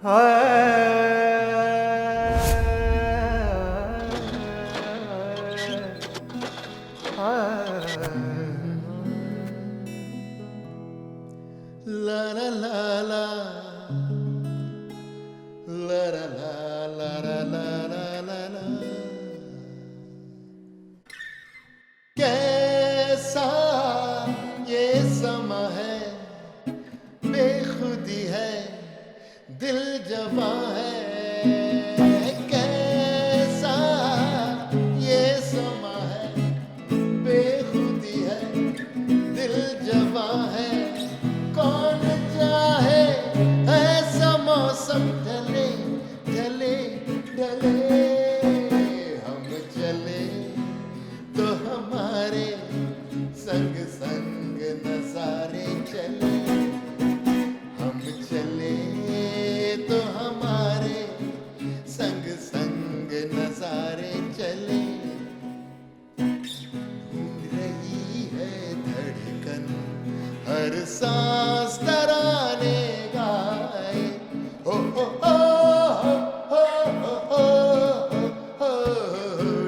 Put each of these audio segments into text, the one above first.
La la la la la la la la la la la कैसा ये समा है, बेखुदी है, दिल जवां है। कैसा ये समा है, बेखुदी है, दिल जवां है। कौन चाहे ऐसा मौसम ढले ढले ढले, हम चले तो हमारे संग संग नजारे चले। हम चले तो हमारे संग संग नजारे चले। घूम रही है धड़कन, हर सांस तराने गाए। हो हो हो हो हो हो हो,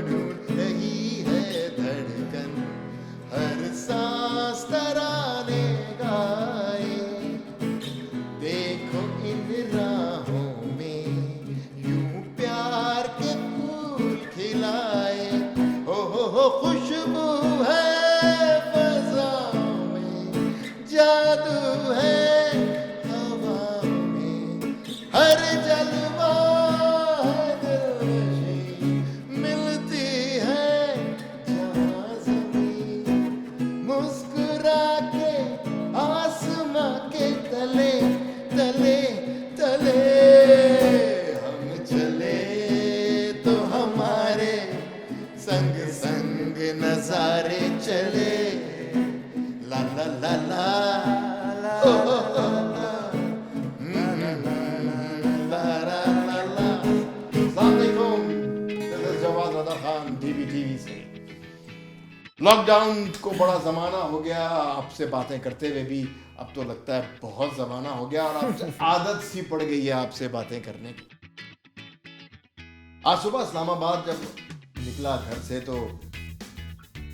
ढूंढ रही है धड़कन, हर सांस तराने गाए। देखो इन राहों में यूं प्यार के फूल खिलाए। हो खुशबू है फज़ाओं में, जादू है हवाओं में, हर जलवा है दिलनशी, मिलती है जहाँ ज़मीं। मुस्कुरा के आसमां के तले तले तले, हम चले तो हमारे संग संग नजारे चले। ला ला ला ला ओ, ओ, ओ, ला ला ला ला। अस्सलाम वालेकुम, दिस इज जवाद अदा खान टीवी से। लॉकडाउन को बड़ा ज़माना हो गया आपसे बातें करते हुए भी, अब तो लगता है बहुत ज़माना हो गया और आपसे आदत सी पड़ गई है आपसे बातें करने की। आज सुबह इस्लामाबाद जब निकला घर से तो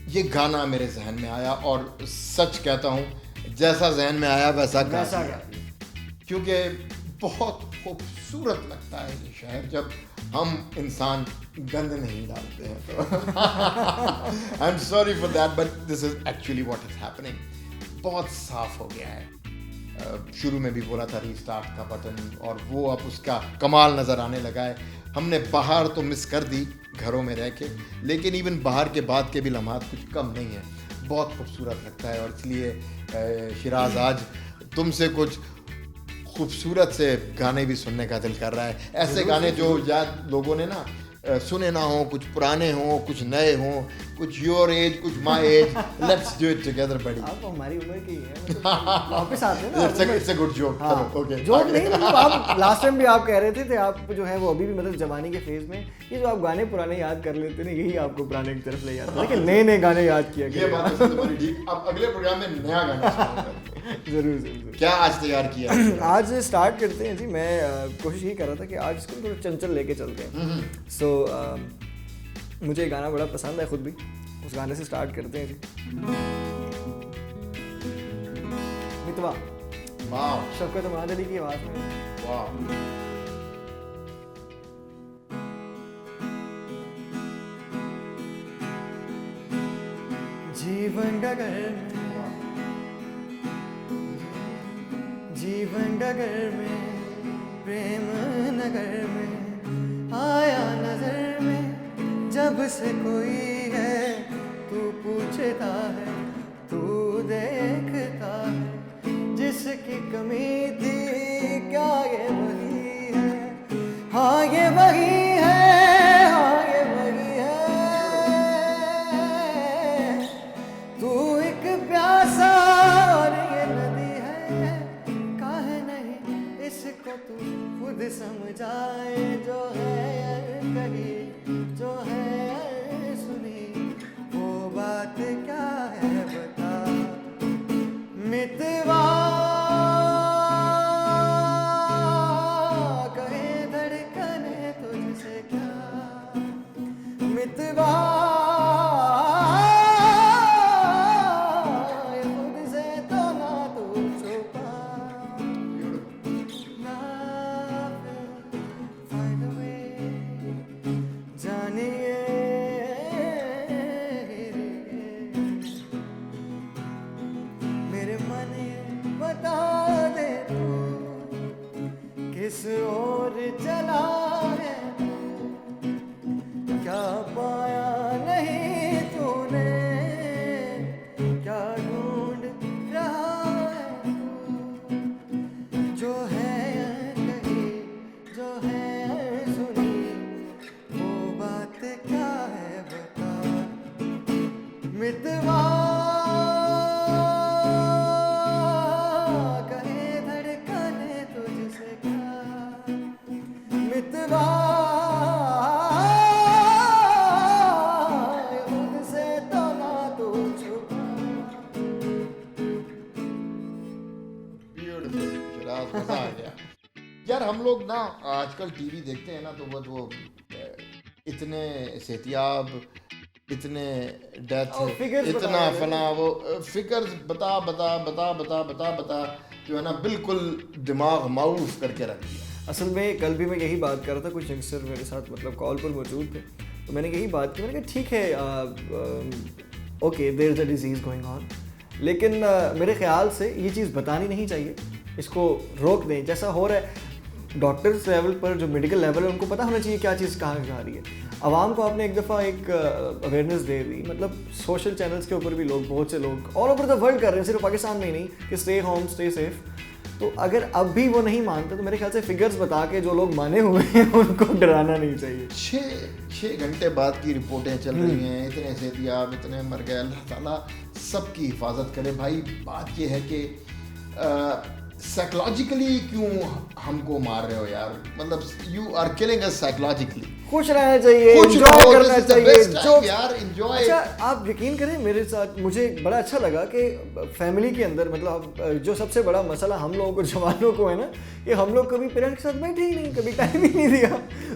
ये गाना मेरे जहन में आया, और सच कहता हूँ जैसा जहन में आया वैसा गा दिया। क्योंकि बहुत खूबसूरत लगता है ये शहर जब हम इंसान गंद नहीं डालते हैं तो। I am sorry for that but this is actually what is happening. बहुत साफ हो गया है। शुरू में भी बोला था रीस्टार्ट का बटन, और वो अब उसका कमाल नज़र आने लगा है। हमने बाहर तो मिस कर दी घरों में रह के, लेकिन इवन बाहर के बाद के भी लम्हात कुछ कम नहीं है। बहुत खूबसूरत लगता है, और इसलिए शिराज आज तुमसे कुछ खूबसूरत से गाने भी सुनने का दिल कर रहा है। ऐसे गाने जो याद लोगों ने ना सुने ना हो, कुछ पुराने हो, कुछ नए हो, कुछ योर एज, कुछ my age. Let's do it together बड़ी। आप हमारी उम्र की है, वापस आते हैं ना। It's a good joke. Okay, joke नहीं, मतलब आप लास्ट टाइम भी आप कह रहे थे आप जो है वो अभी भी मतलब जवानी के फेज में, ये जो आप गाने पुराने याद कर लेते हैं यही आपको पुराने की तरफ ले जाता है। लेकिन नए नए गाने याद किया ये बात है तुम्हारी ठीक। अब अगले प्रोग्राम में नया गाना सुनाऊंगा। जरूर जरूर। क्या आज तैयार किया? आज स्टार्ट करते हैं जी। मैं कोशिश यही कर रहा था कि आज इसको थोड़ा चंचल लेके चलते हैं। सो मुझे ये गाना बड़ा पसंद है खुद भी, उस गाने से स्टार्ट करते हैं जी। मितवा, वाह, शौकत अहमद अली की आवाज़ में। वाह। जीवन डगर में, जीवन डगर में, प्रेम नगर में, आया नजर में जब से कोई है, तू पूछता है, तू देखता है, जिसकी कमी थी क्या ये वही है? हाँ ये वही है, हाँ ये वही है। तू एक प्यासा और ये नदी है, काहे नहीं इसको तू खुद समझाए। जो है कही, जो है सुनी, वो बात क्या है बता। मितवा किस ओर चला है, क्या पाया नहीं तूने, क्या ढूंढ रहा है तू, जो है कही जो है सुनी, वो बात क्या है बता। मितवा कहे धड़कने तुझसे क्या, मितवा मुझसे तो ना तू छुपा। ब्यूटीफुल शिराज, मजा आ गया यार। हम लोग ना आजकल टीवी देखते हैं ना, तो वो इतने सेहतियाब, इतने डेथ, figures इतना बता रहे फला, वो फिगर्स बता बता बता बता बता बता जो है ना बिल्कुल दिमाग माऊफ करके रख दिया। असल में कल भी मैं यही बात कर रहा था, कुछ यंगस्टर मेरे साथ मतलब कॉल पर मौजूद थे, तो मैंने यही बात की, मैंने कहा ठीक है okay there is a disease going on, लेकिन मेरे ख्याल से ये चीज़ बतानी नहीं चाहिए, इसको रोक दें। जैसा हो रहा है डॉक्टर्स लेवल पर, जो मेडिकल लेवल है, उनको पता होना चाहिए क्या चीज़ कहाँ जा रही है। आवाम को आपने एक दफ़ा एक अवेयरनेस दे दी, मतलब सोशल चैनल्स के ऊपर भी लोग, बहुत से लोग ऑल ओवर द वर्ल्ड कर रहे हैं, सिर्फ पाकिस्तान में ही नहीं, कि स्टे होम स्टे सेफ। तो अगर अब भी वो नहीं मानते तो मेरे ख्याल से फिगर्स बता के जो लोग माने हुए हैं उनको डराना नहीं चाहिए। 6 घंटे बाद की रिपोर्टें चल रही हैं, इतने सेहतियाब, इतने मर गए, अल्लाह ताला सबकी हिफाजत करे। भाई बात ये है कि साइकोलॉजिकली क्यों हमको मार रहे हो यार, मतलब you are killing us psychologically. खुश रहना चाहिए, खुश एंजॉय रहो, करना this is the चाहिए, best time जो यार, enjoy। अच्छा आप यकीन करें मेरे साथ मुझे बड़ा अच्छा लगा कि फैमिली के अंदर, मतलब जो सबसे बड़ा मसला हम लोगों को जवानों को है ना, कि हम लोग कभी पेरेंट्स के साथ बैठे ही नहीं, कभी टाइम ही नहीं दिया,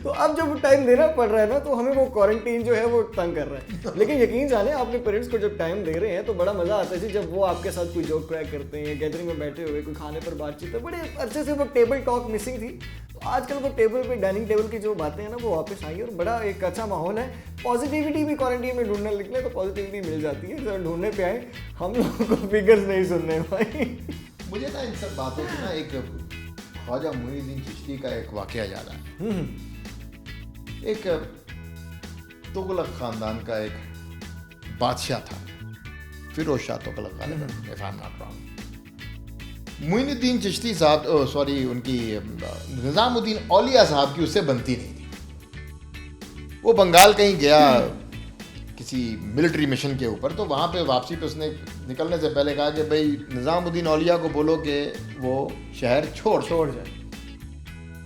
तो अब जब टाइम देना पड़ रहा है ना, तो हमें वो क्वारंटीन जो है वो तंग कर रहा है। लेकिन यकीन जाने अपने पेरेंट्स को जब टाइम दे रहे हैं तो बड़ा मजा आता है जी, जब वो आपके साथ कोई जोक क्रैक करते हैं, गैदरिंग में बैठे हुए कोई खाने पर बातचीत है, बड़े अच्छे से वो टेबल टॉक मिसिंग थी। तो आजकल वो टेबल पे, डाइनिंग टेबल की जो बातें हैं ना, वो वापस आई और बड़ा एक अच्छा माहौल है। पॉजिटिविटी भी क्वारंटीन में ढूंढने निकले तो पॉजिटिविटी मिल जाती है, जब ढूंढने पे आए हम लोगों को फिगर्स नहीं सुनने भाई। मुझे ना इन सब बातों से ना एक ख्वाजा मुइनुद्दीन चिश्ती का एक वाकया याद आया। एक तुगलक खानदान का एक बादशाह था, फिरोज शाह तुगलक खानदान, if I am not wrong. Muinuddin Chishti साहब, सॉरी, उनकी निज़ामुद्दीन औलिया साहब की उससे बनती नहीं थी। वो बंगाल कहीं गया किसी मिलिट्री मिशन के ऊपर, तो वहाँ पे वापसी पे उसने निकलने से पहले कहा कि भाई निज़ामुद्दीन औलिया को बोलो कि वो शहर छोड़ जाए।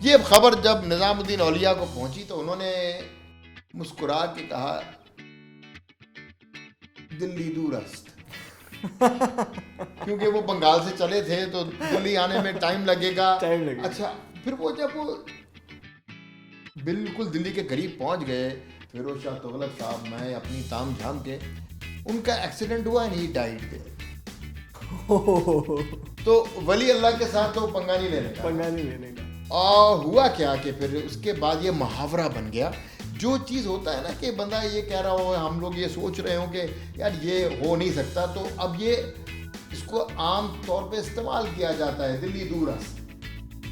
ये खबर जब निज़ामुद्दीन औलिया को पहुंची तो उन्होंने मुस्कुरा के कहा, दिल्ली दूरस्त। क्योंकि वो बंगाल से चले थे तो दिल्ली आने में टाइम लगेगा। अच्छा, फिर वो जब वो बिल्कुल दिल्ली के करीब पहुंच गए, फिरोज शाह तुगलक साहब, मैं अपनी ताम झाम के, उनका एक्सीडेंट हुआ एंड ही डाइड देयर। तो वली अल्लाह के साथ तो पंगा नहीं लेने का। और हुआ क्या कि फिर उसके बाद ये मुहावरा बन गया, जो चीज़ होता है ना कि बंदा ये कह रहा हो, हम लोग ये सोच रहे हो कि यार ये हो नहीं सकता, तो अब ये इसको आम तौर पे इस्तेमाल किया जाता है, दिल्ली दूरस्त,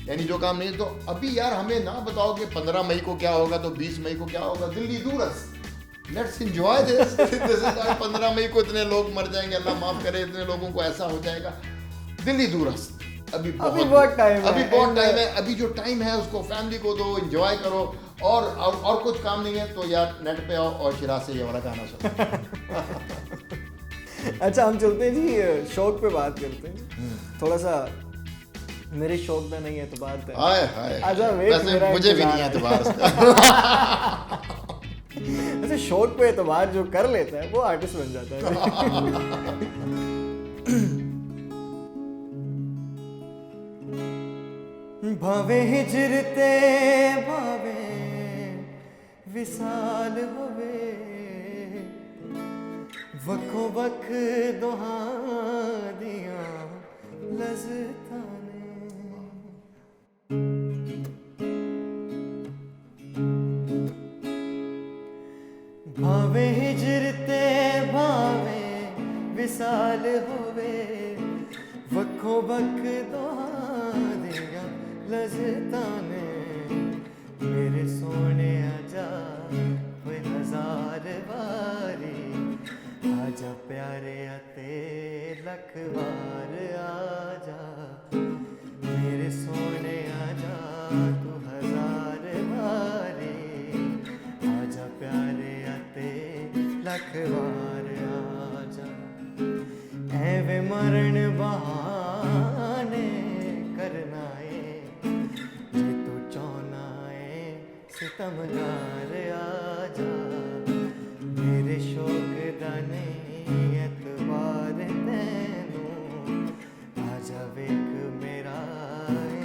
यानी जो काम नहीं। तो अभी यार हमें ना बताओ कि 15 मई को क्या होगा तो 20 मई को क्या होगा, दिल्ली दूरस्त। Let's enjoy this. 15 मई को इतने लोग मर जाएंगे, अल्लाह माफ करे, इतने लोगों को ऐसा हो जाएगा, दिल्ली दूरस्त। अभी बहुत टाइम है, अभी जो टाइम है उसको फैमिली को दो, एंजॉय करो, और कुछ काम नहीं है तो यार नेट पे आओ और शिराज से ये वाला गाना सुनो। अच्छा हम चलते हैं जी, शौक पे बात करते हैं थोड़ा सा। मेरे शौक में नहीं है तो बात है, वैसे मुझे भी नहीं है एतबार। ऐसे शौक पे एतबार जो कर लेता है वो आर्टिस्ट बन जाता है। भावे हिजरते भावे विसाल होवे, वखो वख दोहा दिया लज़्ज़तां ने। भावे हिजरते भावे विसाल होवे, वखो वख दोहा दिया लज़्ज़तां ने। सितमगार आजा मेरे शौक दाने एतबार तैनू आजा वेख मेरा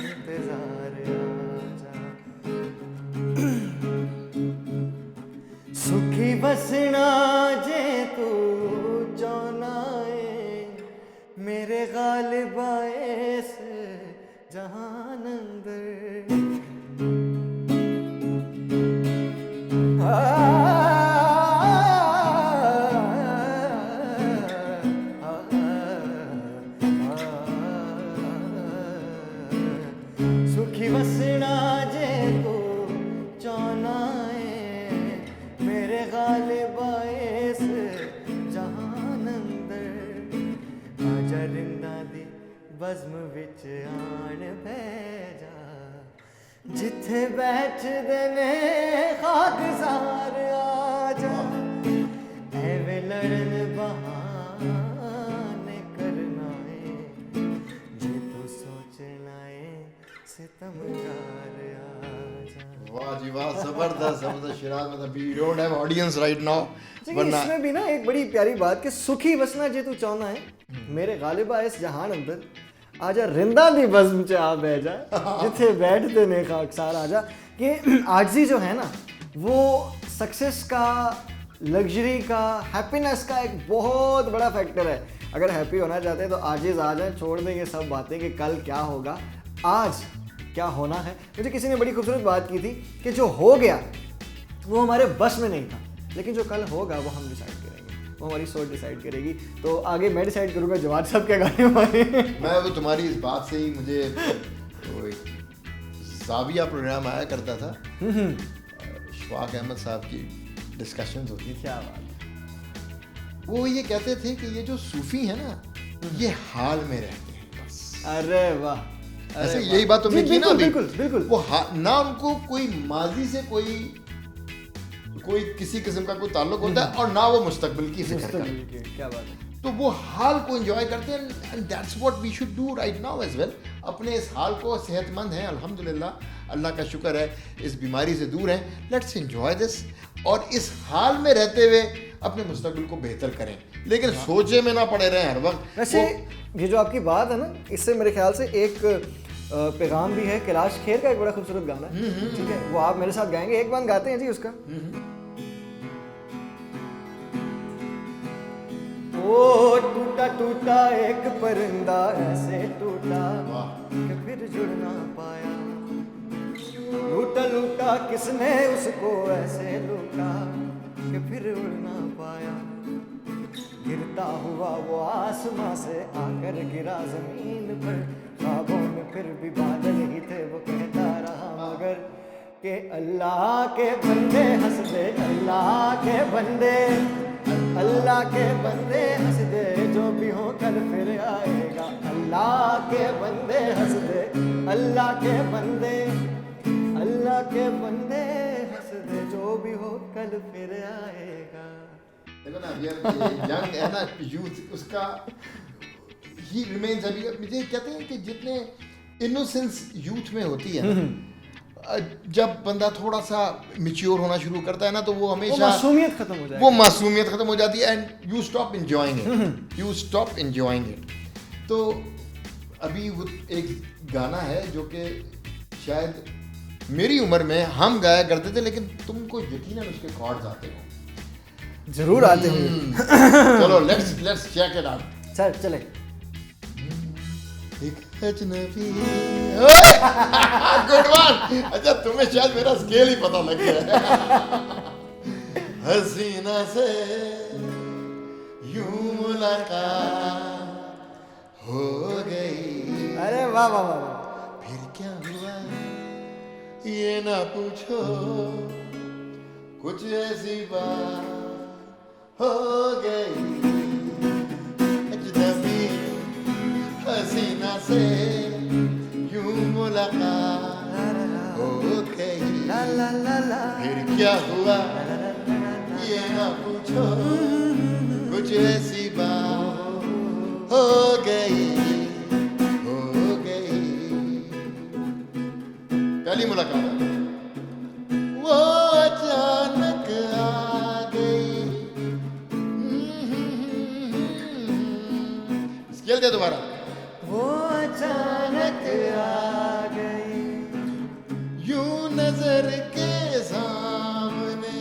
इंतजार आजा सुखी बसना जे तू चाहना है मेरे गालिब इस जहान अंदर सुखी बसना जे तू चाहना है मेरे गालिब इस जहान अंदर आजा रिंदा दी बज़्म विच आन बैजा जिथे बैठदे ने खाकसार आजा एवे लड़न बहाने करना है जे तू सोचना है सितमगार आजा। वाह जी वाह, जबरदस्त जबरदस्त। शिराज मतलब we don't have audience right now, वरना इसमें भी ना एक बड़ी प्यारी बात कि सुखी बसना जे तू चाहना है मेरे गालिबा इस जहान अंदर आजा रिंदा दी बज़्म च आ बह जा जिथे बैठते ने खाकसार आजा। कि आजिज़ी जो है ना वो सक्सेस का, लग्जरी का, हैप्पीनेस का एक बहुत बड़ा फैक्टर है। अगर हैप्पी होना चाहते हैं तो आजिज़ आ जाए, छोड़ देंगे सब बातें कि कल क्या होगा, आज क्या होना है। मुझे किसी ने बड़ी खूबसूरत बात की थी कि जो हो गया वो हमारे बस में नहीं था, लेकिन जो कल होगा वो हम डिसाइड करेंगे, वो हमारी सोच डिसाइड करेगी। तो आगे मैं डिसाइड करूँगा जवाब साहब क्या गाने वाले हैं। मैं वो तुम्हारी इस बात से ही मुझे वो एक ज़ाविया प्रोग्राम आया करता था, शफाक अहमद साहब की डिस्कशंस होती थी। क्या बात है। वो ये कहते थे कि ये जो सूफी है ना ये हाल में रहते हैं बस। अरे वाह, ऐसे यही बात तुमने की ना अभी। बिल्कुल बिल्कुल। वो ना उनको कोई माजी से कोई किसी किस्म का कोई ताल्लुक होता है और ना वो मुस्तकबिल की फिक्र करते हैं। क्या बात है। तो वो हाल को एंजॉय करते हैं and that's what we should do right now as well. अपने इस हाल को, सेहतमंद हैं अल्हम्दुलिल्लाह, अल्लाह का शुक्र है, इस बीमारी से दूर हैं, लेट्स एंजॉय दिस और इस हाल में रहते हुए अपने मुस्तकबिल को बेहतर करें, लेकिन सोचे में ना पड़े रहें हर वक्त। वैसे ये जो आपकी बात है ना, इससे मेरे ख्याल से एक पैगाम भी है। कैलाश खेर का एक बड़ा खूबसूरत गाना है, ठीक है, वो आप मेरे साथ गाएंगे। एक बार गाते हैं जी उसका। ओ टूटा टूटा एक परिंदा ऐसे टूटा कि फिर जुड़ ना पाया, लूटा लूटा किसने उसको ऐसे लूटा कि फिर उड़ ना पाया, गिरता हुआ वो आसमां से आकर गिरा जमीन पर, ख्वाबों में फिर भी बादल ही थे वो कहता रहा मगर कि अल्लाह के बंदे हंस दे, अल्लाह के बंदे, अल्लाह के बंदे हंस दे, जो भी हो कल फिर आएगा, अल्लाह के बंदे हंस दे, अल्लाह के बंदे, अल्लाह के बंदे हंस दे, जो भी हो कल फिर आएगा। देखो ना यार, यंग है ना यूथ, उसका ही रिमेन्स अभी। मुझे कहते हैं कि जितने इनोसेंस यूथ में होती है ना, जब बंदा थोड़ा सा मैच्योर होना शुरू करता है ना, तो वो हमेशा मासूमियत खत्म हो जाती है, वो मासूमियत खत्म हो जाती है and you stop enjoying it, you stop enjoying it. तो अभी वो एक गाना है जो कि शायद मेरी उम्र में हम गाया करते थे, लेकिन तुमको यकीनन उसके कॉर्ड्स आते हो। जरूर आते होंगे। चलो let's check it out. Sir चले। एक अजनबी गुड वन। अच्छा तुम्हें शायद मेरा स्केल ही पता लग गया है। हसीना से यूं मुलाकात हो गई। अरे वाह वाह वाह। फिर क्या हुआ ये ना पूछो, कुछ ऐसी बात हो गई। अजनबी हसीना से यूं मुलाकात हो गई। ला ला ला ला। फिर क्या हुआ ये ना पूछो, कुछ ऐसी बात हो गई, हो गई। पहली मुलाकात वो दे दोबारा। वो अचानक आ गई यूं नजर के सामने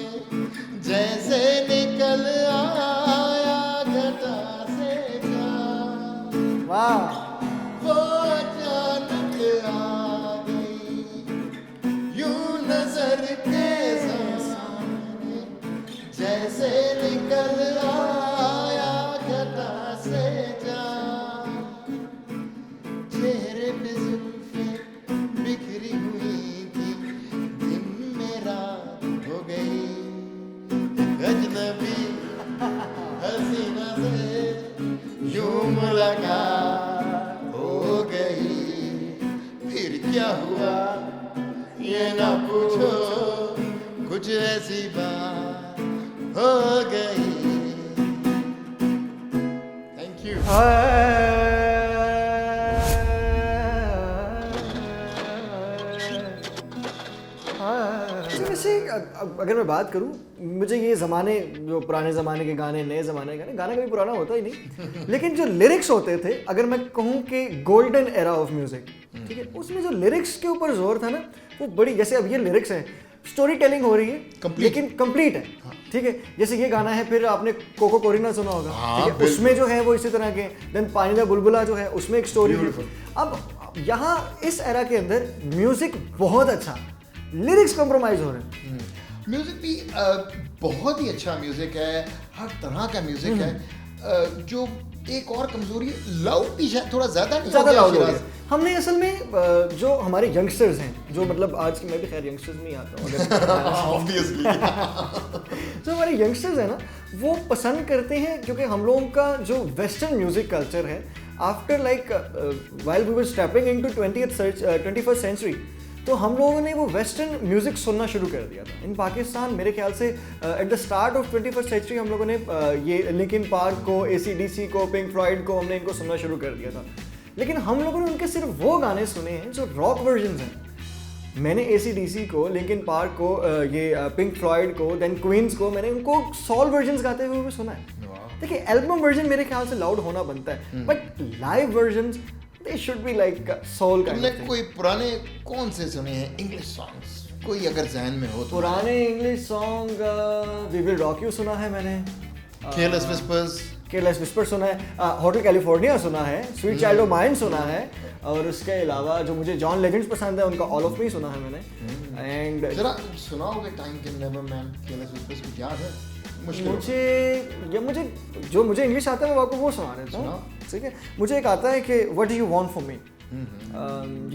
जैसे निकल आया घटा से जा, वाह वो अचानक आ गई यूं नजर के सामने जैसे निकल आया घटा से जा, चेहरे पे जुल्फें बिखरी हुई थी, दिन में रात हो गई, अजनबी हसीना से यूं मुलाकात हो गई, फिर क्या हुआ ये ना पूछो, कुछ ऐसी बात हो गई। Thank you. वैसे अगर मैं बात करूं, मुझे ये ज़माने, जो पुराने ज़माने के गाने, नए ज़माने के गाने, गाना कभी पुराना होता ही नहीं, लेकिन जो लिरिक्स होते थे, अगर मैं कहूं कि गोल्डन एरा ऑफ म्यूज़िक, ठीक है, उसमें जो लिरिक्स के ऊपर जोर था ना, वो बड़ी, जैसे अब ये लिरिक्स हैं, स्टोरी टेलिंग हो रही है लेकिन कंप्लीट है, ठीक है, जैसे ये गाना है, फिर आपने कोको कोरिना सुना होगा, ठीक है, उसमें जो है वो इसी तरह के, देन पानी दा बुलबुला जो है उसमें एक स्टोरी है। अब यहाँ इस एरा के अंदर म्यूजिक बहुत अच्छा, लिरिक्स कॉम्प्रोमाइज हो रहे हैं। म्यूजिक भी बहुत ही अच्छा म्यूजिक है, हर तरह का म्यूजिक है। जो एक और कमजोरी है, लाउड भी शायद थोड़ा ज्यादा नहीं ज़्यादा लाउड हो शिराज। गया। हमने असल में जो हमारे यंगस्टर्स हैं, जो मतलब आज की, मैं भी खैर यंगस्टर्स में ही आता हूँ अगर ऑब्वियसली। जो हमारे यंगस्टर्स हैं ना, वो पसंद करते हैं क्योंकि हम लोगों का जो वेस्टर्न म्यूजिक कल्चर है, after like while we were stepping into 21st century, तो हम लोगों ने वो वेस्टर्न म्यूजिक सुनना शुरू कर दिया था इन पाकिस्तान। मेरे ख्याल से at the start of 21st century हम लोगों ने ये लिंकिन पार्क को, AC/DC को, पिंक फ्लॉयड को, हमने इनको सुनना शुरू कर दिया था। लेकिन हम लोगों ने उनके सिर्फ वो गाने सुने हैं जो रॉक वर्जन्स हैं। मैंने AC/DC को, लिंकिन पार्क को, ये पिंक फ्लॉयड को, देन क्वींस को, मैंने उनको सॉल वर्जन्स गाते हुए भी सुना है। देखिए, एल्बम वर्जन मेरे ख्याल से लाउड होना बनता है, but live versions they should be like soul kind तुमने of thing. कोई पुराने कौन से सुने हैं इंग्लिश सॉन्ग्स, कोई अगर जहन में हो तो? पुराने English song, we will rock you सुना है मैंने, केयरलेस विस्पर्स, केयरलेस विस्पर सुना है, होटल कैलिफोर्निया सुना है, स्वीट चाइल्ड ऑफ माइन सुना है, और उसके अलावा जो मुझे जॉन लेजेंड्स पसंद है उनका ऑल ऑफ मी सुना है मैंने। एंड जरा सुनाओगे time can never mend, careless whispers कुछ याद है? मुझे जो मुझे इंग्लिश आता है मैं आपको वो सुना देता हूँ, ठीक है। मुझे एक आता है कि what do you want from me,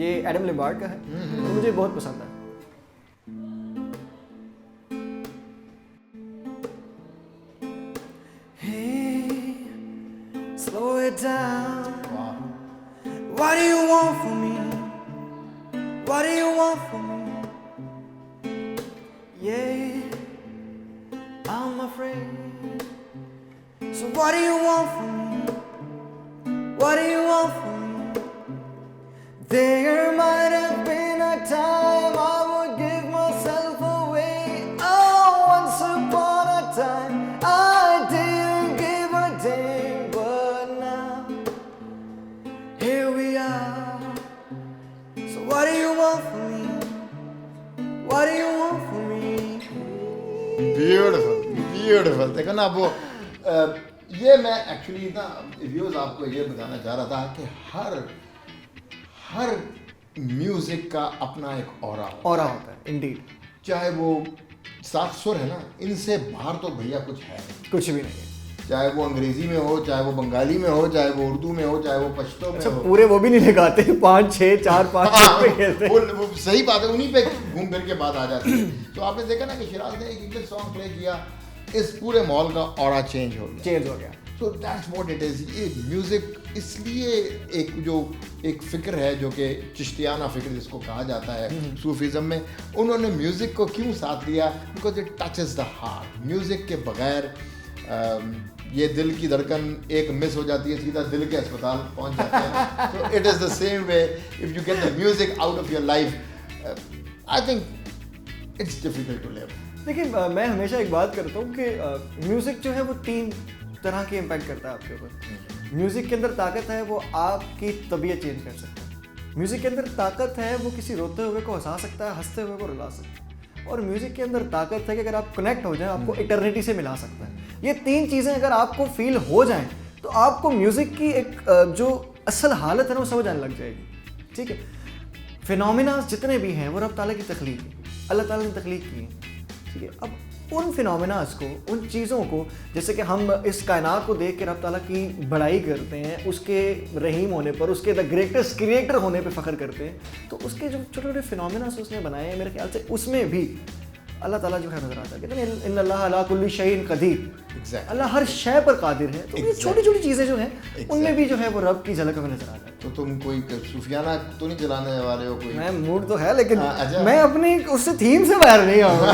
ये एडम लिम्बार्ड का है, तो मुझे बहुत पसंद है। Hey, slow it down. What do you want from me? What do you want from me? Yeah, I'm afraid. So what do you want from me? What do you want from me? There might have been a time I would give myself away. Oh, once upon a time I didn't give a damn, but now here we are. So what do you want from me? What do you want from me? Beautiful. देखो ना, वो ये मैं actually ना viewers आपको ये बताना चाह रहा था कि हर म्यूजिक का अपना एक ऑरा होता है, इंडीड। चाहे वो 7 सुर है ना, इनसे बाहर तो भैया कुछ है नहीं। कुछ भी नहीं है, चाहे वो अंग्रेजी में हो, चाहे वो बंगाली में हो, चाहे वो उर्दू में हो, चाहे वो पश्तो में अच्छा, हो। पूरे वो भी नहीं लगाते, 5 6 4 5 पे खेलते हैं। वो सही बात है, उन्हीं पे घूम फिर के बात आ जाती है। तो आपने देखा ना कि शिराज ने एक इंग्लिश सॉन्ग प्ले किया, इस पूरे मॉल का ऑरा चेंज हो गया। So that's what it is. ये म्यूजिक इसलिए एक फिक्र है जो कि चिश्तियाना फिक्र जिसको कहा जाता है सूफीज़म में, उन्होंने म्यूजिक को क्यों साथ लिया? Because it touches the heart. Music के बगैर ये दिल की धड़कन एक मिस हो जाती है, सीधा दिल के अस्पताल पहुंच जाते हैं। So it is the same way, if you get the music out of your life, I think it's difficult to live. देखिए, मैं हमेशा एक बात करता हूँ कि म्यूज़िक जो है वो 3 तरह के इम्पैक्ट करता है आपके ऊपर। म्यूजिक के अंदर ताकत है, वो आपकी तबीयत चेंज कर सकता है। म्यूजिक के अंदर ताकत है, वो किसी रोते हुए को हंसा सकता है, हंसते हुए को रुला सकता है। और म्यूजिक के अंदर ताकत है कि अगर आप कनेक्ट हो जाए, आपको इटर्निटी से मिला सकता है। ये तीन चीजें अगर आपको फील हो जाएं तो आपको म्यूजिक की एक जो असल हालत है ना वो समझ आने लग जाएगी। ठीक है, फिनोमिना जितने भी हैं वो रब ताला की तख्लीक है, अल्लाह ताला ने तख्लीक की है। ठीक है, अब उन फिनोमिनास को, उन चीज़ों को, जैसे कि हम इस कायनात को देख के रब ताला की बड़ाई करते हैं, उसके रहीम होने पर, उसके द ग्रेटेस्ट क्रिएटर होने पे फ़ख्र करते हैं, तो उसके जो छोटे छोटे फिनोमिनास उसने बनाए हैं, मेरे ख्याल से उसमें भी अल्लाह ताला जो है नजर आता है। कहते हैं इन्नल्लाह अला कुल्ली शैइन कदीर, अल्लाह हर शय पर कादिर है। तो ये छोटी छोटी चीज़ें जो हैं उनमें भी जो है वो रब की झलक हमें नजर आता है। तो तुम कोई सूफियाना तो नहीं चलाने वाले हो? कोई मैं मूड तो है, लेकिन मैं अपनी उससे थीम से बाहर नहीं आऊँगा।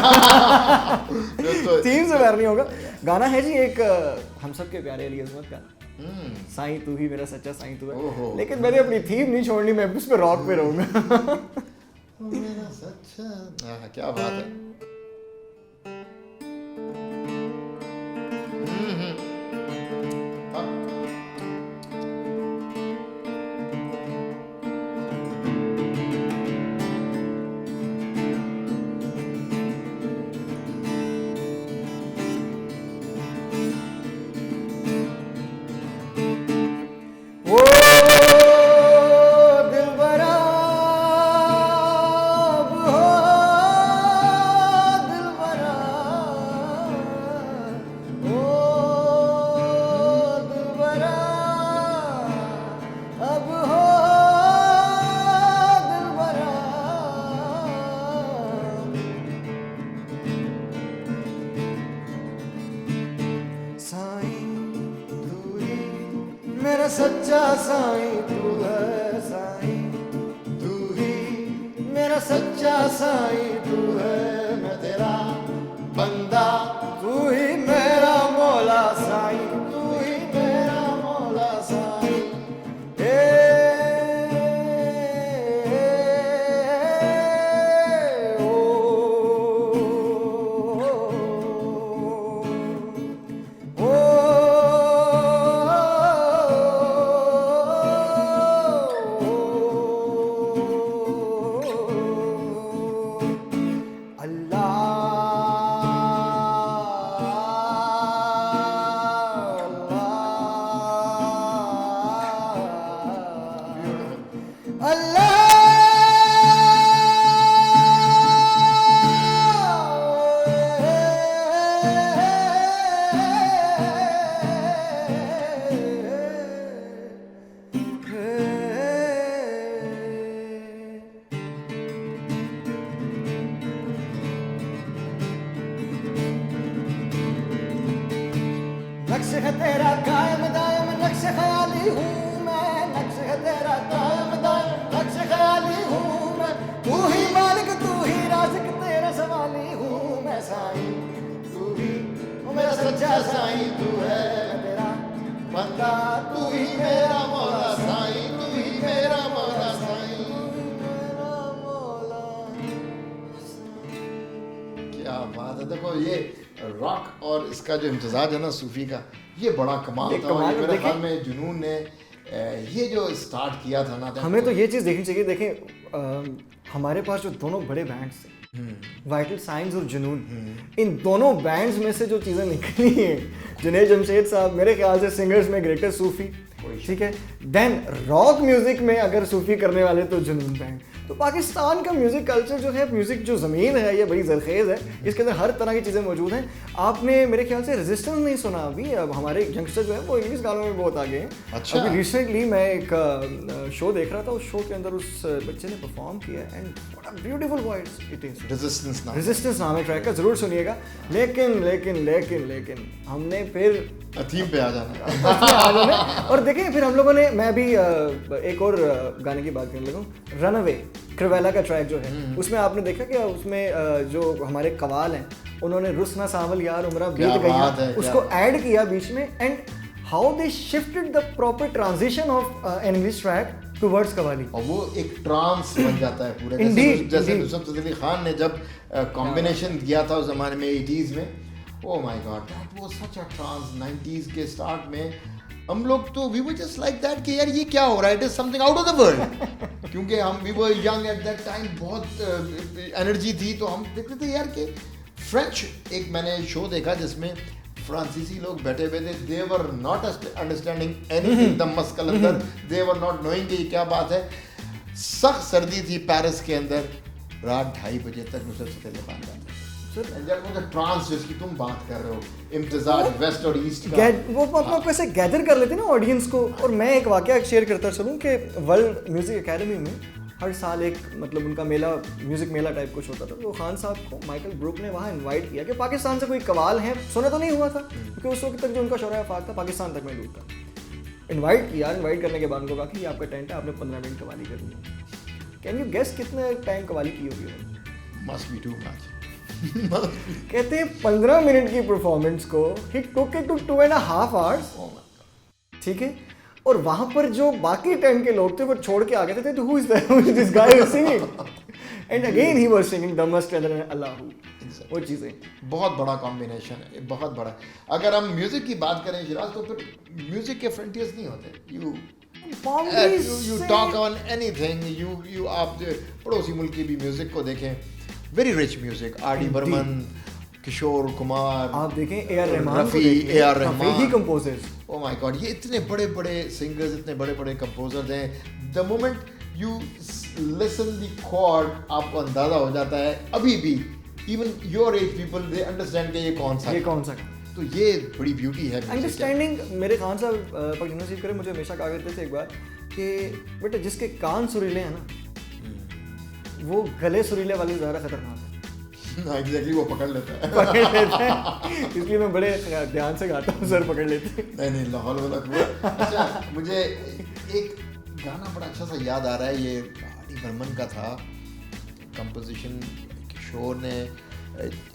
थीम से बाहर नहीं होगा। गाना है जी एक हम सब के प्यारे अली अज़मत का, साईं तू ही मेरा सच्चा साईं तू है, लेकिन मैंने अपनी थीम नहीं छोड़नी, मैं उस पे रॉक पे रहूँगा। मेरा सच्चा, क्या बात है। मेरा सच्चा साईं तू है, साईं तू ही मेरा सच्चा साईं तू है, मैं तेरा बंदा, तू ही मेरा मौला साईं, तू ही मेरा मौला साईं। नक्श है तेरा कायम दायम, नक्श ख्याली हूँ मैं, नक्श है तेरा कायम दायम, नक्श ख्याली हूँ मैं, तू ही मालिक तू ही राज़िक तेरा सवाली हूँ मैं, साईं तू ही मेरा सच्चा साईं तू है, मैं तेरा बंदा, तू ही मेरा मौला साईं, तू ही मेरा मौला साईं, तू ही मेरा मौला। क्या बात है। देखो ये रॉक और इसका जो इम्तजाज है ना सूफी का, ये बड़ा कमाल था। और मेरे ख्याल में जुनून ने ये जो स्टार्ट किया था ना, हमें तो ये चीज़ देखनी चाहिए। देखें हमारे पास जो दोनों बड़े बैंड्स हैं, वाइटल साइंस और जुनून, इन दोनों बैंड्स में से जो चीज़ें निकली हैं, जुनैद जमशेद साहब मेरे ख्याल से सिंगर्स में ग्रेटेस्ट सूफी, ठीक है। देन रॉक म्यूजिक में अगर सूफी करने वाले तो जुनून बैंड। तो पाकिस्तान का म्यूज़िक कल्चर जो है, म्यूज़िक जो ज़मीन है, ये बड़ी ज़रखेज़ है, इसके अंदर हर तरह की चीज़ें मौजूद हैं। आपने मेरे ख्याल से रेजिस्टेंस नहीं सुना अभी। अब हमारे यंगस्टर जो है वो इंग्लिश गानों में बहुत आगे हैं। अच्छा। अभी रिसेंटली मैं एक शो देख रहा था, उस शो के अंदर उस बच्चे ने परफॉर्म किया and what a beautiful voice it is. Resistance नाम है ट्रैक का, ज़रूर सुनिएगा। लेकिन लेकिन लेकिन लेकिन हमने फिर थीम पे आ जाना और देखें फिर हम लोगों ने, मैं अभी एक और गाने की बात करने लगा, रनअवे क्रिवेला का ट्रैक जो है, उसमें आपने देखा कि उसमें जो हमारे कवाल हैं उन्होंने रुसना सावल यार उमरा बीत गई उसको ऐड किया बीच में, and how they shifted the proper transition of an English track towards qawwali, और वो एक ट्रांस बन जाता है पूरे। जैसे नुसरत फतेह अली खान ने जब कॉम्बिनेशन किया था उस ज़माने में 80s में, oh my God that was such a trance. 90s के स्टार्ट में हम लोग तो we were just like that कि यार ये क्या हो रहा है, it is something out of the world. क्योंकि हम we were young at that time, बहुत एनर्जी थी, तो हम देखते थे यार कि फ्रेंच, एक मैंने शो देखा जिसमें फ्रांसीसी लोग बैठे हुए थे, they were not understanding anything, the muscle अंदर, दे वर नॉट नोइंग कि क्या बात है। सख्त सर्दी थी पेरिस के अंदर, रात 2:30 बजे तक मुझे सतेले बांध जाते थे। जब मुझे ट्रांस जिसकी तुम बात कर रहे हो, इम्तिजाज वेस्ट और ईस्ट का, वो अपना को ऐसे गैदर कर लेते हैं ना ऑडियंस को। और मैं एक वाकया शेयर करता चलूँ कि वर्ल्ड म्यूजिक एकेडमी में हर साल एक मतलब उनका मेला, म्यूजिक मेला टाइप कुछ होता था। तो खान साहब को माइकल ब्रूक ने वहाँ इनवाइट किया कि पाकिस्तान से कोई कवाल है, सुना तो नहीं हुआ था क्योंकि उस वक्त तक जो उनका शोरा आफाक था पाकिस्तान तक में दूर था। इनवाइट किया, इनवाइट करने के बाद उनको कहा कि ये आपका टेंट है, आपने 15 मिनट कवाली करनी है। कैन यू गेस कितने टाइम कवाली की होगी उन्होंने? Must be too much. कहते हैं 15 मिनट की परफॉर्मेंस को ही टुक इट टू 2.5 hours। ठीक है, और वहां पर जो बाकी टेंट के लोग थे वो छोड़ के आ गए थे, तो who is this guy singing, and again he was singing the must and Allahu. वो चीजें बहुत बड़ा कॉम्बिनेशन है, बहुत बड़ा। अगर हम म्यूजिक की बात करें शिराज, तो फिर म्यूजिक के फ्रंटियर्स नहीं होते। You talk on anything, you आप पड़ोसी मुल्क की भी म्यूजिक को देखें, very rich music, R D. Burman, Kishore Kumar, आप देखें ए.आर. रहमान, रफ़ी, ए.आर. रहमान, ही कंपोजर्स, ओ माय गॉड, ये इतने बड़े बड़े सिंगर्स, इतने बड़े बड़े कंपोजर्स हैं। The moment you listen the chord, आपको अंदाजा हो जाता है अभी भी, even your age people they understand कि ये कौन सा तो ये बड़ी ब्यूटी है अंडरस्टैंडिंग। मेरे खान साहब पर नसीब करे मुझे हमेशा कहा करते थे एक बार कि बेटा जिसके कान सुरीले हैं ना, वो गले सुरीले वाले ज़्यादा खतरनाक है। एग्जैक्टली, वो पकड़ लेता है। इसलिए मैं बड़े ध्यान से गाता हूँ, सर पकड़ लेते हैं। नहीं लाहौल वाला कुआं। अच्छा, मुझे एक गाना बड़ा अच्छा सा याद आ रहा है, ये आर.डी. बर्मन का था, कंपोजिशन किशोर ने,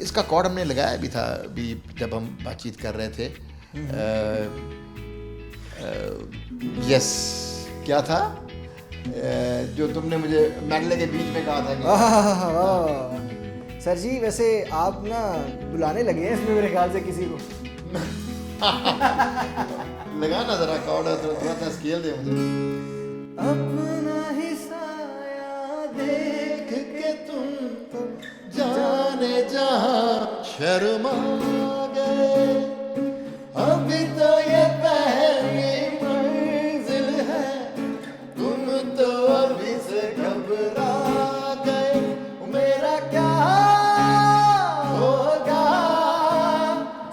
इसका कॉर्ड हमने लगाया भी था अभी जब हम बातचीत कर रहे थे। यस, क्या था जो तुमने मुझे मेडले के बीच में कहा था कि सर जी वैसे आप ना बुलाने लगे हैं इसमें मेरे ख्याल से किसी को। लगाना जरा कॉर्ड, थोड़ा सा स्केल दे मुझे। अपना ही साया देख के तुम तो जाने जहां शर्मा गए, अभी तो ये पहली मंजिल है, तुम तो अभी से घबरा गए, मेरा क्या होगा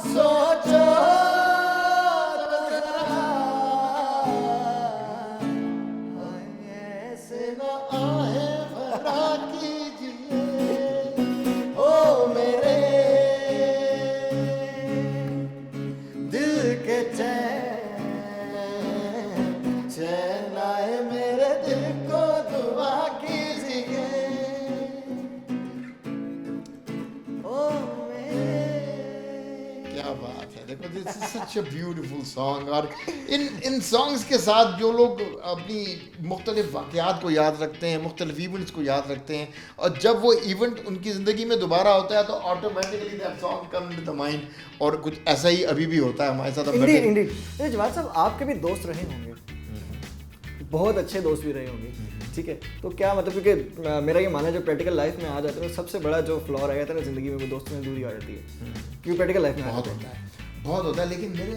सोचो तो जरा, ऐसे न आए भरा कीजिए ओ मेरे दिल के चैन आए, मेरे दिल को दुआ कीजिए ओ मेरे। क्या बात है, देखो this is such a beautiful song. और इन सॉन्ग्स के साथ जो लोग अपनी मुख्तलिफ वाक़यात को याद रखते हैं, मुख्तलिफ इवेंट्स को याद रखते हैं, और जब वो इवेंट उनकी ज़िंदगी में दोबारा होता है तो automatically that song come to the mind. और कुछ ऐसा ही अभी भी होता है हमारे साथ। इंडीड। जवाद साहब आपके भी दोस्त रहे होंगे, बहुत अच्छे दोस्त भी रहे होंगे, ठीक है? तो क्या मतलब, क्योंकि मेरा ये मानना है जो प्रैक्टिकल लाइफ में आ जाते हैं सबसे बड़ा जो फ्लॉ रह जाता है ना ज़िंदगी में, वो दोस्तों में दूरी आ जाती है, क्योंकि प्रैक्टिकल लाइफ में बहुत होता है। लेकिन मेरे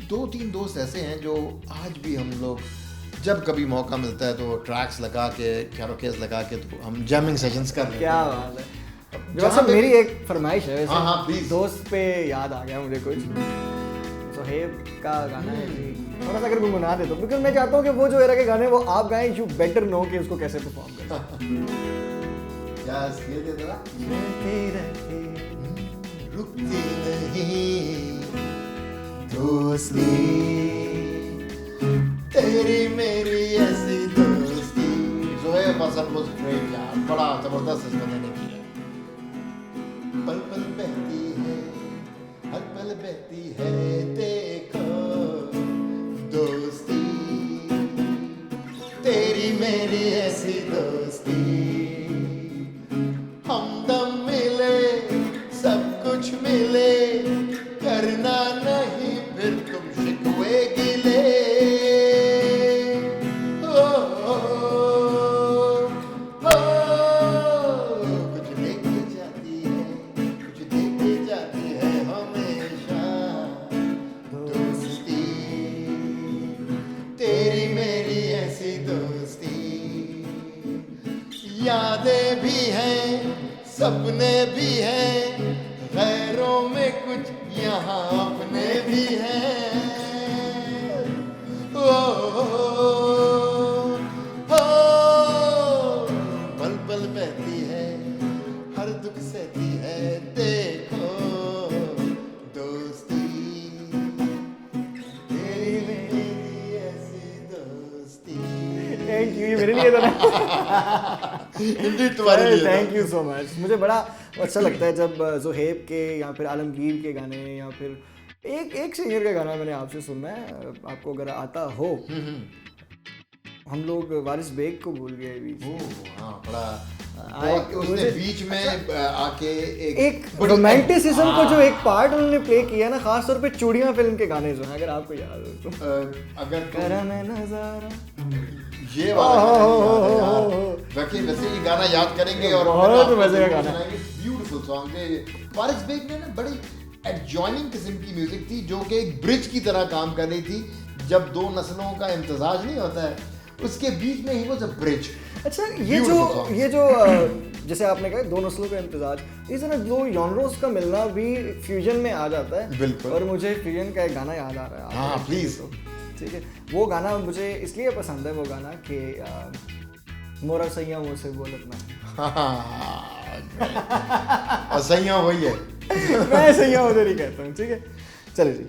2-3 दोस्त ऐसे हैं जो आज भी हम लोग जब कभी मौका मिलता है तो ट्रैक्स लगा के, कैरोकेस लगा के, तो हम जैमिंग सेशंस कर रहे हैं। क्या बात है। जैसा मेरी एक फरमाइश है वैसे, हाँ प्लीज। दोस्त पे याद आ गया मुझे कुछ, सोहेब का गाना है जी, थोड़ा सा अगर गुनगुना दे तो, बिकॉज मैं चाहता हूँ कि वो जो एरा के गाने वो आप गाएं, यू बेटर नो कि उसको कैसे परफॉर्म करें। क्या स्केल दे जरा। रुकती नहीं दोस्ती, तेरी मेरी ऐसी दोस्ती। ज़ोहैब हसन वाज ग्रेट यार, बड़ा जबरदस्त इस बंदे ने किया। पल पल बहती है, हर पल बहती है, देखो दोस्ती, तेरी मेरी ऐसी दोस्ती, हमदम मिले सब कुछ मिले, करना नहीं फिर तुम शिकवे गिले, अपने भी हैं, गैरों में कुछ यहाँ अपने भी हैं। ओ, पल पल बहती है, हर दुख सहती है, देखो दोस्ती तेरी मेरी ऐसी दोस्ती। थैंक यू, मेरे लिए तो हिंदी तुम्हारे लिए था। Thank you so much. मुझे बड़ा अच्छा लगता है जब जोहेब के या फिर आलमगीर के गाने या फिर एक सिंगर का गाना मैंने आपसे सुनना है, आपको अगर आता हो। हम लोग वारिस बेग को भूल गए बीच में। हाँ, बड़ा उसने बीच में आके एक रोमांटिसिज्म को जो एक पार्ट उन्होंने प्ले किया ना, खास तौर पे चूड़ियां फिल्म के गाने जो हैं, अगर आपको याद हो तो। अगर करम नजारा ये वाला गाना याद है यार। वैसे ये गाना याद करेंगे और बहुत मजे का गाना है। ब्यूटीफुल सॉन्ग है। वारिस बेग ने ना बड़ी एडजॉइनिंग किस्म की म्यूजिक थी जो कि एक ब्रिज की तरह काम कर रही थी। जब दो नस्लों का इम्तजाज नहीं होता है, उसके बीच में ही वो ब्रिज। अच्छा, ये जो जैसे आपने कहा दो नस्लों का इम्तिजाज, इस तरह दो जॉनरोस का मिलना भी फ्यूजन में आ जाता है। बिल्कुल। और मुझे फ्यूजन का एक गाना याद आ रहा है। हाँ प्लीज। ठीक है, वो गाना मुझे इसलिए पसंद है, वो गाना कि मोरा सैया मुझसे बोलत ना। और सैया वही है। मैं सैया उधर ही कहता हूँ। ठीक है, चले जी।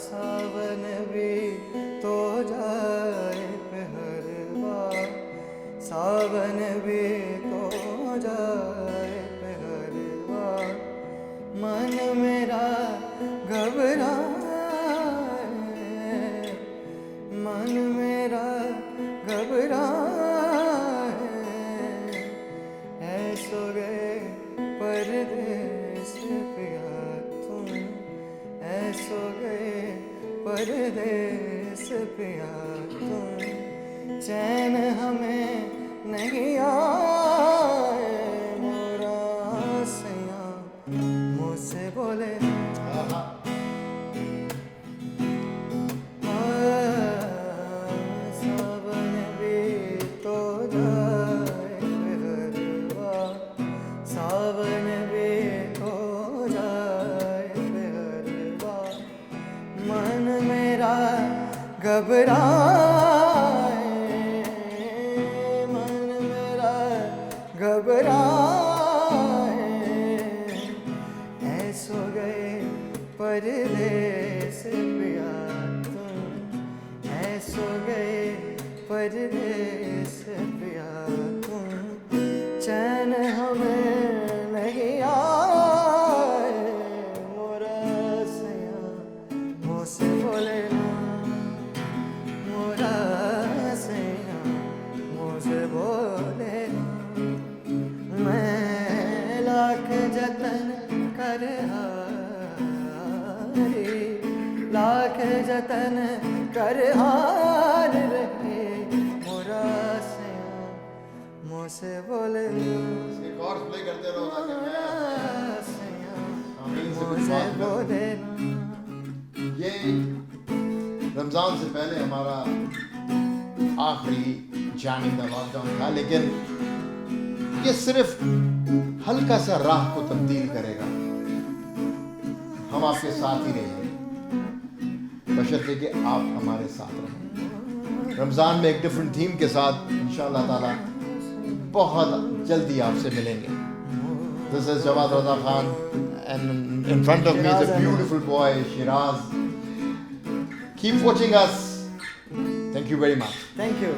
सावन भी तो जाए पहरवा, सावन भी तो जाए पहरवा, मन मेरा घबराए, मन मेरा घबराए, ऐसो गए परदेस पिया तुम, ऐसो गए परदेस पिया तुम, चैन हमें नहीं आए, मोरा सैया मुझसे बोले सावन भी तो जाए पहरवा, सावन भी तो जाए पहरवा, मन मेरा घबराए, मन मेरा घबराए, ऐसो गए परदेस पिया तुम, ऐसो गए परदेस पिया तुम, चैन हमें नहीं आए, मोरा सैया मुझसे बोले ना, मोरा सैया मुझसे बोले ना, मैं लाख जतन कर हारी, लाख जतन कर हार रहे, मोरा सैया मुझसे बोले ना, एक और प्ले करते रहो ताकि मोरा सैया आमीन से मुझसे विश्वास करो। बोले ना। ये रमजान से पहले हमारा आखिरी जानी का लॉकडाउन था, लेकिन ये सिर्फ हल्का सा राह को तब्दील करेगा। हम आपके साथ ही रहेंगे, बशर्ते कि आप हमारे साथ रहें। रमजान में एक डिफरेंट थीम के साथ इंशाअल्लाह ताला बहुत जल्दी आपसे मिलेंगे। This is Jawad Raza Khan, and in front of me is a beautiful boy, Shiraz. Keep watching us. Thank you very much. Thank you.